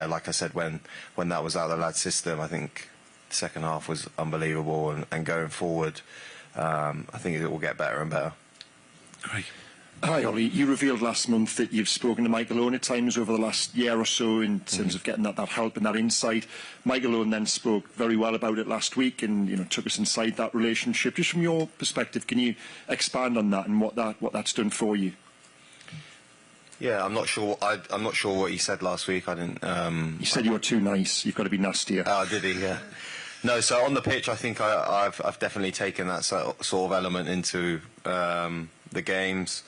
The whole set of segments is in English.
like I said, when that was out of the lad system, I think the second half was unbelievable, and going forward, I think it will get better and better. Great. Hi, Ollie. You revealed last month that you've spoken to Michael Owen at times over the last year or so in terms of getting that help and that insight. Michael Owen then spoke very well about it last week and took us inside that relationship. Just from your perspective, can you expand on that and what that's done for you? Yeah, I'm not sure. I'm not sure what he said last week. I didn't. He said you were too nice. You've got to be nastier. Oh, did he? Yeah. No. So on the pitch, I think I've definitely taken that sort of element into the games,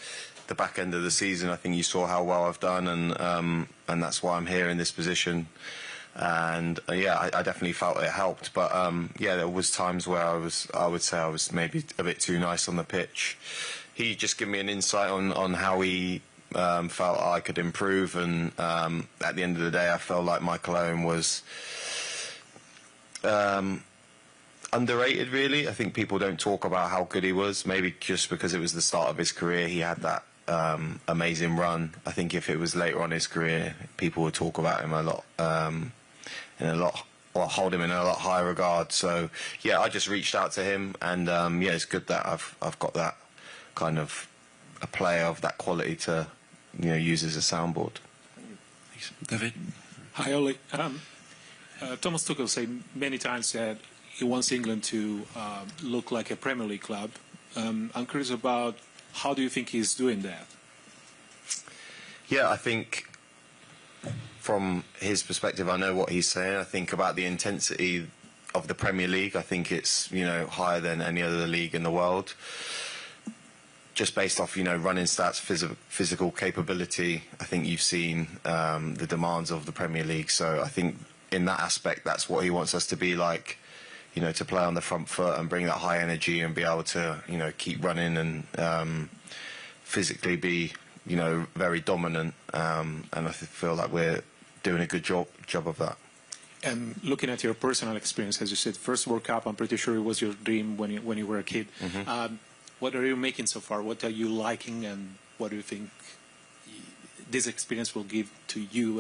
the back end of the season. I think you saw how well I've done, and that's why I'm here in this position. And yeah, I definitely felt it helped. But yeah, there was times where I would say I was maybe a bit too nice on the pitch. He just gave me an insight on how he felt I could improve, and at the end of the day, I felt like Michael Owen was underrated, really. I think people don't talk about how good he was, maybe just because it was the start of his career. He had that amazing run. I think if it was later on in his career, people would talk about him a lot, or hold him in a lot higher regard. So yeah, I just reached out to him, and yeah, it's good that I've got that kind of a player of that quality to use as a soundboard. Thanks. David. Hi, Ollie. Thomas Tuchel said many times that he wants England to look like a Premier League club. I'm curious about how do you think he's doing that? Yeah, I think from his perspective, I know what he's saying. I think about the intensity of the Premier League. I think it's higher than any other league in the world. Just based off running stats, physical capability, I think you've seen the demands of the Premier League. So I think in that aspect, that's what he wants us to be like. To play on the front foot and bring that high energy and be able to, keep running and physically be, very dominant. And I feel like we're doing a good job of that. And looking at your personal experience, as you said, first World Cup, I'm pretty sure it was your dream when you were a kid. Mm-hmm. What are you making so far? What are you liking, and what do you think this experience will give to you?